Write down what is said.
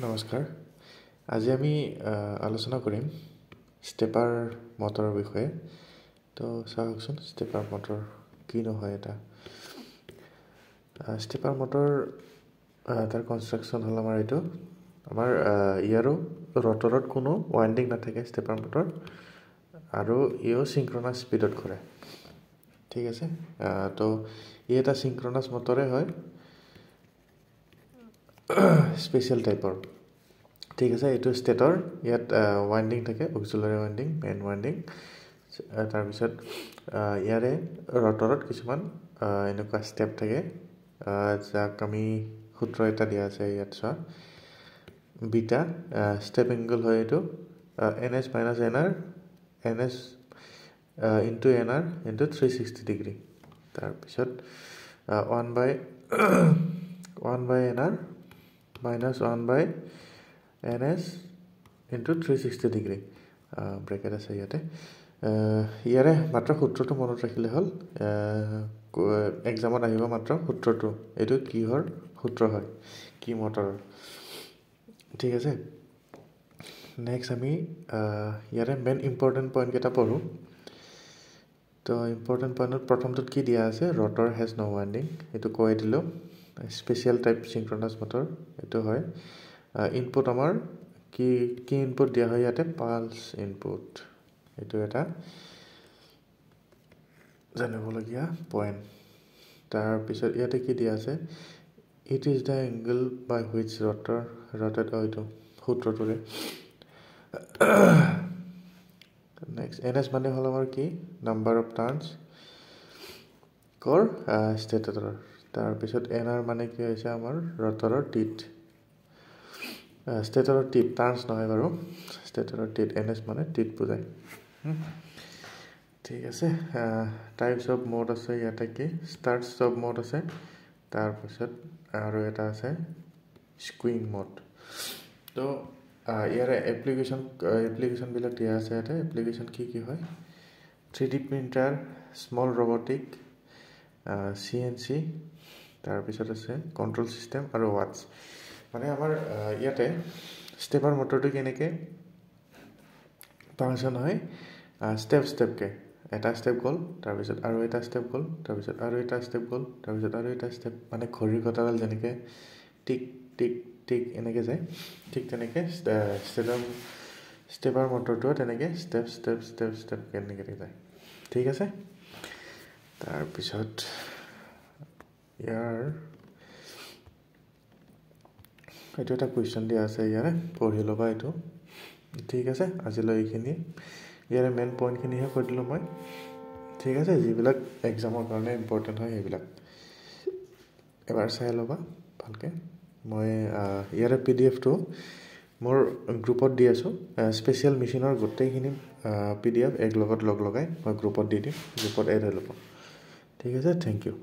নমস্কাৰ আজি আমি আলোচনা কৰিম ষ্টেপাৰ মটৰৰ বিষয়ে তো চাওকচোন ষ্টেপাৰ মটৰ কি নহয় এটা ষ্টেপাৰ মটৰ তাৰ কনষ্ট্ৰাকচন হ'ল আমাৰ এইটো আমাৰ ইয়াৰো ৰটৰত কোনো ওয়াইণ্ডিং নাথাকে ষ্টেপাৰ মটৰ আৰু ইও সিংক্ৰনাছ স্পীডত ঘূৰে ঠিক আছে তো ই এটা সিংক্ৰনাছ মটৰে হয় স্পেশাল টাইপৰ ঠিক আছে এইটো ষ্টেটৰ ইয়াত ওয়াইণ্ডিং থাকে অক্সিলাৰী ওয়াইণ্ডিং মেইন ওয়াইণ্ডিং তাৰ পিছত ইয়াৰে ৰটৰত কিছুমান এনেকুৱা ষ্টেপ থাকে যাক আমি সূত্ৰ এটা দিয়া আছে ইয়াত চোৱা বিটা ষ্টেপ এংগল হয় এইটো ns minus nr ns into nr into 360 degree তাৰ পিছত 1 by nr minus 1 by ns into 360 degree bracket আছে ইয়াতে ইয়াৰে মাত্ৰ সূত্ৰটো মনত ৰাখিলে হ'ল এক্সামত আহিব মাত্ৰ সূত্ৰটো এইটো কিহৰ সূত্ৰ হয় কি মটৰৰ ঠিক আছে নেক্সট আমি ইয়াৰে মেইন ইম্পৰ্টেণ্ট পইণ্ট কেইটা পঢ়োঁ তো ইম্পৰ্টেণ্ট পইণ্টত প্ৰথমটোত কি দিয়া আছে ৰটৰ হেজ ন ওয়াইণ্ডিং এইটো কৈ দিলোঁ স্পেচিয়েল টাইপ সিংক্ৰনাছ মটৰ এইটো হয় ইনপুট আমাৰ কি ইনপুট দিয়া হয় ইয়াতে পালছ ইনপুট এইটো এটা জানিবলগীয়া পইণ্ট তাৰপিছত ইয়াতে কি দিয়া আছে it is the angle by which rotor rotated এইটো সূত্ৰটোৰে নেক্সট এনএছ মানে হ'ল আমাৰ কি নাম্বাৰ অফ টাৰ্ণছ কৰ ষ্টেটৰৰ তাৰপিছত এনআৰ মানে কি হৈছে আমাৰ ৰটৰৰ টিথ ষ্টেটৰৰ টিথ টাৰ্ণছ নহয় বাৰু ষ্টেটৰৰ টিথ এনএছ মানে টিথ বুজায় ঠিক আছে টাইপছ অফ মোড আছে ইয়াতে কি ষ্টাৰ্টছ অফ মোড আছে তাৰপিছত আৰু এটা আছে স্কুইং মোড তো ইয়াৰে এপ্লিকেশ্যনবিলাক দিয়া আছে ইয়াতে এপ্লিকেশ্যন কি হয় 3D printer small robotic CNC তাৰপিছত আছে কণ্ট্ৰল চিষ্টেম আৰু ৱাটছ মানে আমাৰ ইয়াতে ষ্টেপাৰ মটৰটো কেনেকৈ ফাংচন হয় ষ্টেপকৈ এটা ষ্টেপ গ'ল তাৰপিছত আৰু এটা ষ্টেপ গ'ল তাৰপিছত আৰু এটা ষ্টেপ গ'ল তাৰপিছত আৰু এটা ষ্টেপ মানে ঘড়ীৰ কটাডাল যেনেকৈ টিক টিক টিক এনেকৈ যায় ঠিক তেনেকৈ ষ্টেপাৰ মটৰটোও তেনেকৈ ষ্টেপ কেনেকৈ যায় ঠিক আছে তাৰপিছত ইয়াৰ এইটো এটা কুৱেশ্যন দিয়া আছে ইয়াৰে পঢ়ি ল'বা এইটো ঠিক আছে আজিলৈ এইখিনি ইয়াৰে মেইন পইণ্টখিনিহে কৈ দিলোঁ মই ঠিক আছে যিবিলাক এক্সামৰ কাৰণে ইম্পৰ্টেণ্ট হয় সেইবিলাক এবাৰ চাই ল'বা ভালকৈ মই ইয়াৰে PDF টো মোৰ গ্ৰুপত দি আছোঁ স্পেচিয়েল মেচিনৰ গোটেইখিনি PDF এক লগত লগাই মই গ্ৰুপত দি দিম গ্ৰুপত এড হৈ ল'ব ঠিক আছে থেংক ইউ